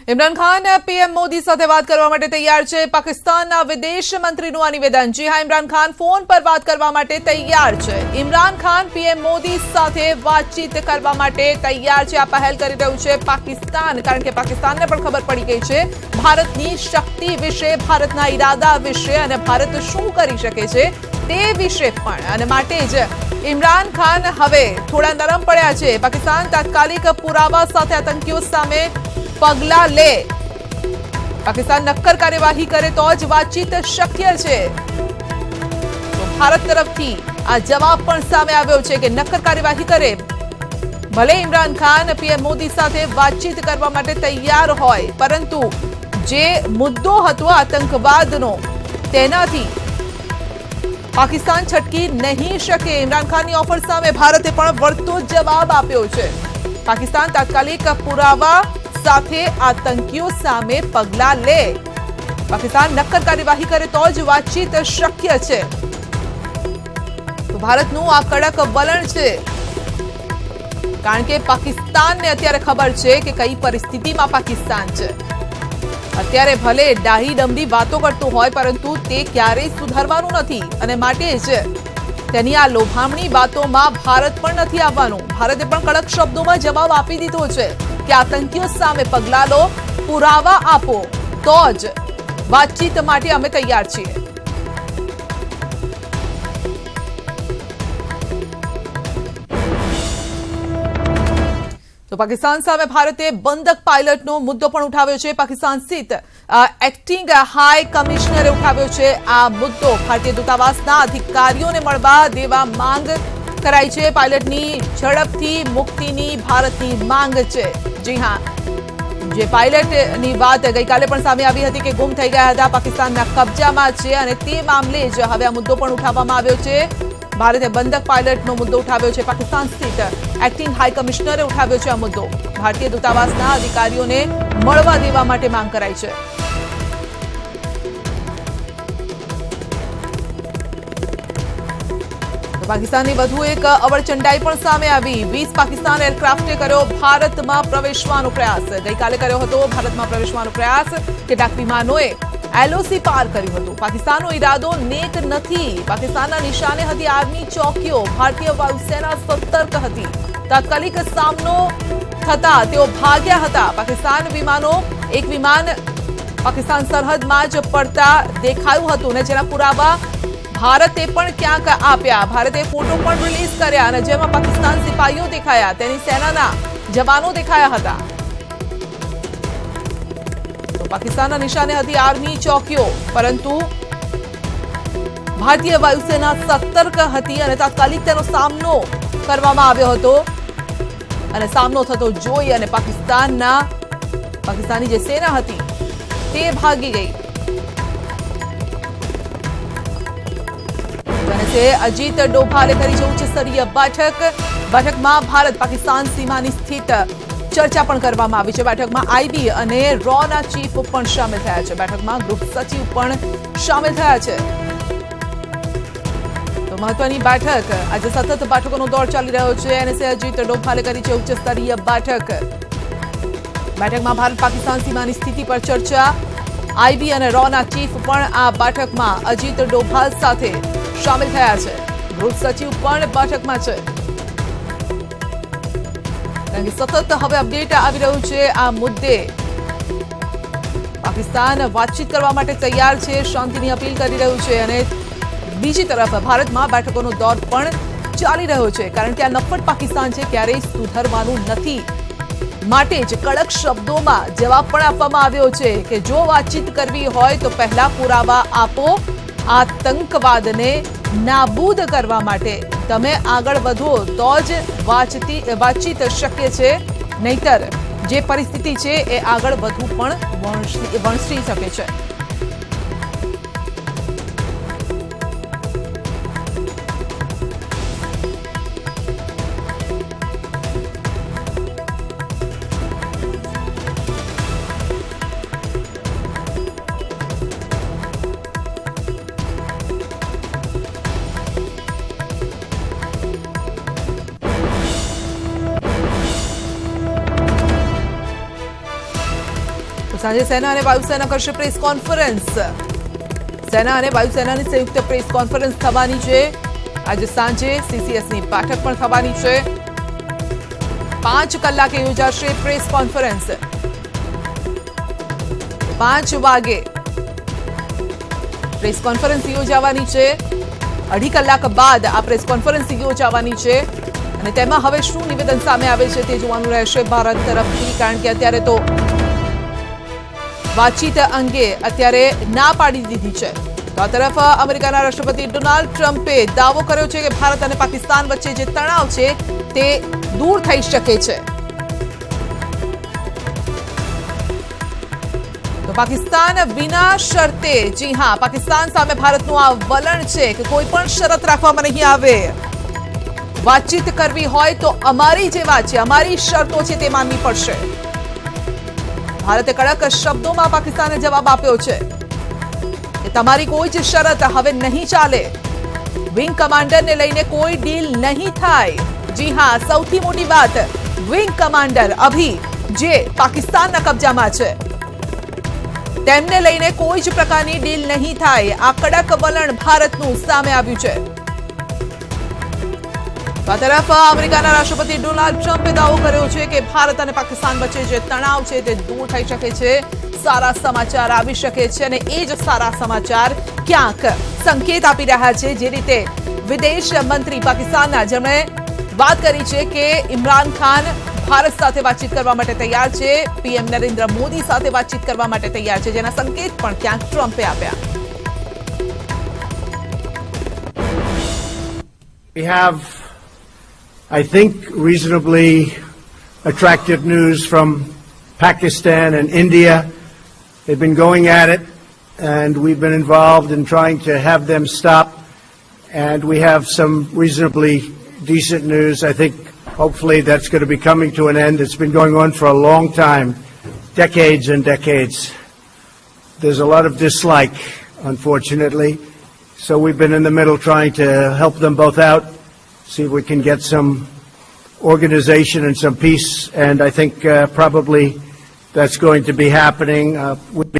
Imran Khan PM Modi સાથે વાત કરવા માટે તૈયાર છે। પાકિસ્તાનના વિદેશ મંત્રીનું આ નિવેદન। જી હા, ઇમરાન ખાન ફોન પર વાત કરવા માટે તૈયાર છે। ઇમરાન ખાન પીએમ મોદી સાથે વાતચીત કરવા માટે તૈયાર છે। આ પહેલ કરી રહ્યું છે પાકિસ્તાન, કારણ કે પાકિસ્તાનને પણ ખબર પડી ગઈ છે ભારતની શક્તિ વિશે, ભારતના ઈરાદા વિશે અને ભારત શું કરી શકે છે તે વિશે પણ। અને માટે જ ઇમરાન ખાન હવે થોડા નરમ પડ્યા છે। પાકિસ્તાન તાત્કાલિક પુરાવા સાથે આતંકીઓ સામે પગલા લે, પાકિસ્તાન નક્કર કાર્યવાહી કરે તો જ વાતચીત શક્ય છે। તો ભારત તરફથી આ જવાબ પણ સામે આવ્યો છે કે નક્કર કાર્યવાહી કરે। ભલે ઇમરાન ખાન પીએમ મોદી સાથે વાતચીત કરવા માટે તૈયાર હોય, પરંતુ જે મુદ્દો હતો આતંકવાદનો, તેનાથી પાકિસ્તાન છટકી નહીં શકે। ઇમરાન ખાનની ઓફર સામે ભારતે પણ વળતો જવાબ આપ્યો છે। પાકિસ્તાન તાત્કાલિક પુરાવા સાથે આતંકીઓ સામે પગલા લે, પાકિસ્તાન નક્કર કાર્યવાહી કરે તો જ વાતચીત શક્ય છે। તો ભારતનું આ કડક વલણ છે, કારણ કે પાકિસ્તાનને અત્યારે ખબર છે કે કઈ પરિસ્થિતિમાં પાકિસ્તાન છે। અત્યારે ભલે ડાહી ડમડી વાતો કરતું હોય, પરંતુ તે ક્યારેય સુધરવાનું નથી અને માટે જ તેની આ લોભામણી વાતોમાં ભારત પણ નથી આવવાનું। ભારતે પણ કડક શબ્દોમાં જવાબ આપી દીધો છે કે આતંકીઓ સામે પગલા લો, પુરાવા આપો તો જ વાતચીત માટે અમે તૈયાર છીએ। તો પાકિસ્તાન સામે ભારતે બંધક પાયલટનો મુદ્દો પણ ઉઠાવ્યો છે। પાકિસ્તાન સ્થિત એક્ટિંગ હાઈ કમિશનરે ઉઠાવ્યો છે આ મુદ્દો। ભારતીય દૂતાવાસના અધિકારીઓને મળવા દેવા માંગ કરાઈ છે। પાયલટની ઝડપથી મુક્તિની ભારતની માંગ છે। જી હા, જે પાયલટની વાત ગઈકાલે પણ સામે આવી હતી કે ગુમ થઈ ગયા હતા, પાકિસ્તાનના કબજામાં છે અને તે મામલે જ હવે આ મુદ્દો પણ ઉઠાવવામાં આવ્યો છે। ભારતે બંધક પાયલટનો મુદ્દો ઉઠાવ્યો છે। પાકિસ્તાન સ્થિત એક્ટિંગ હાઈ કમિશનરે ઉઠાવ્યો છે આ મુદ્દો। ભારતીય દૂતાવાસના અધિકારીઓને મળવા દેવા માટે માંગ કરાઈ છે। પાકિસ્તાનની વધુ એક અવળચંડાઈ પણ સામે આવી। 20 પાકિસ્તાન એરક્રાફ્ટે કર્યો ભારતમાં પ્રવેશવાનો પ્રયાસ। ગઈકાલે કર્યો હતો ભારતમાં પ્રવેશવાનો પ્રયાસ। કેટલાક વિમાનોએ એલઓસી પાર કર્યું હતું। પાકિસ્તાનનો ઈરાદો નેક નથી। પાકિસ્તાનના નિશાને હતી આર્મી ચોકીઓ। ભારતીય વાયુસેના સતર્ક હતી। તાત્કાલિક સામનો થતા તેઓ ભાગ્યા હતા। પાકિસ્તાન વિમાનો, એક વિમાન પાકિસ્તાન સરહદમાં જ પડતા દેખાયું હતું અને જેના પુરાવા ભારતે પણ ક્યાંક આપ્યા। ભારતે ફોટો પણ રિલીઝ કર્યા અને જેમાં પાકિસ્તાન સિપાહીઓ દેખાયા, તેની સેનાના જવાનો દેખાયા હતા। તો પાકિસ્તાનના નિશાને હતી આર્મી ચોકીઓ, પરંતુ ભારતીય વાયુસેના સતર્ક હતી અને તાત્કાલિક તેનો સામનો કરવામાં આવ્યો હતો અને સામનો થતો જોઈ અને પાકિસ્તાનની જે સેના હતી તે ભાગી ગઈ। અજીત ડોભાલે કરી છે ઉચ્ચ સ્તરીય બેઠક। બેઠકમાં ભારત પાકિસ્તાન સીમાની સ્થિત ચર્ચા પણ કરવામાં આવી છે। બેઠકમાં આઈબી અને રોના ચીફ પણ શામેલ થયા છે। બેઠકમાં ગૃહ સચિવ પણ શામેલ થયા છે। તો મહત્વની બેઠક, આજે સતત બેઠકોનો દોર ચાલી રહ્યો છે। એનએસએ અજીત ડોભાલે કરી છે ઉચ્ચ સ્તરીય બેઠક। બેઠકમાં ભારત પાકિસ્તાન સીમાની સ્થિતિ પર ચર્ચા। આઈબી અને રોના ચીફ પણ આ બેઠકમાં અજીત ડોભાલ સાથે શામેલ થયા છે। ગૃહ સચિવ પણ બેઠકમાં છે, કારણ કે સતત હવે અપડેટ આવી રહ્યું છે આ મુદ્દે। પાકિસ્તાન વાતચીત કરવા માટે તૈયાર છે, શાંતિની અપીલ કરી રહ્યું છે અને બીજી તરફ ભારતમાં બેઠકોનો દોર પણ ચાલી રહ્યો છે, કારણ કે આ નફ્ફટ પાકિસ્તાન છે, ક્યારેય સુધરવાનું નથી। માટે જ કડક શબ્દોમાં જવાબ પણ આપવામાં આવ્યો છે કે જો વાતચીત કરવી હોય તો પહેલા પુરાવા આપો। આતંકવાદને નાબૂદ કરવા માટે તમે આગળ વધો તો જ વાતચીત શક્ય છે, નહીતર જે પરિસ્થિતિ છે એ આગળ વધુ પણ વણસી શકે છે। તો સાંજે સેના અને વાયુસેના કરશે પ્રેસ કોન્ફરન્સ. સેના અને વાયુસેનાની સંયુક્ત પ્રેસ કોન્ફરન્સ થવાની છે. આજે સાંજે સીસીએસની બેઠક પણ થવાની છે. 5 કલાકે યોજાશે પ્રેસ કોન્ફરન્સ. 5 વાગે પ્રેસ કોન્ફરન્સ યોજાવાની છે. 2.5 કલાક બાદ આ પ્રેસ કોન્ફરન્સ યોજાવાની છે અને તેમાં હવે શું નિવેદન સામે આવે છે તે જોવાનું રહેશે ભારત તરફથી, કારણ કે અત્યારે તો વાતચીત અંગે અત્યારે ના પાડી દીધી છે. તો આ તરફ અમેરિકાના રાષ્ટ્રપતિ ડોનાલ્ડ ટ્રમ્પે દાવો કર્યો છે કે ભારત અને પાકિસ્તાન વચ્ચે જે તણાવ છે તે દૂર થઈ શકે છે. તો પાકિસ્તાન વિના શરતે, જી હા, પાકિસ્તાન સામે ભારતનું આ વલણ છે કે કોઈ પણ શરત રાખવામાં નહીં આવે. વાતચીત કરવી હોય તો અમારી જે વાત છે, અમારી શરતો છે તે માનવી પડશે. ભારતે કડક શબ્દોમાં પાકિસ્તાને જવાબ આપ્યો છે કે તમારી કોઈ જ શરત હવે નહીં ચાલે. વિંગ કમાન્ડરને લઈને કોઈ ડીલ નહીં થાય. જી હા, સૌથી મોટી વાત, વિંગ કમાન્ડર અભી જે પાકિસ્તાનના કબજામાં છે તેમને લઈને કોઈ જ પ્રકારની ડીલ નહીં થાય. આ કડક વલણ ભારતનું સામે આવ્યું છે. આ તરફ અમેરિકાના રાષ્ટ્રપતિ ડોનાલ્ડ ટ્રમ્પે દાવો કર્યો છે કે ભારત અને પાકિસ્તાન વચ્ચે જે તણાવ છે તે દૂર થઈ શકે છે. સારા સમાચાર આવી શકે છે અને એ જ સારા સમાચાર ક્યાંક સંકેત આપી રહ્યા છે. જે રીતે વિદેશ મંત્રી પાકિસ્તાનના, જેમણે વાત કરી છે કે ઇમરાન ખાન ભારત સાથે વાતચીત કરવા માટે તૈયાર છે, પીએમ નરેન્દ્ર મોદી સાથે વાતચીત કરવા માટે તૈયાર છે, જેના સંકેત પણ ક્યાંક ટ્રમ્પે આપ્યા. We have, I think, reasonably attractive news from Pakistan and India. They've been going at it, and we've been involved in trying to have them stop. And we have some reasonably decent news. I think hopefully that's going to be coming to an end. It's been going on for a long time, decades and decades. There's a lot of dislike, unfortunately. So we've been in the middle trying to help them both out, see if we can get some organization and some peace. And I think probably that's going to be happening. We've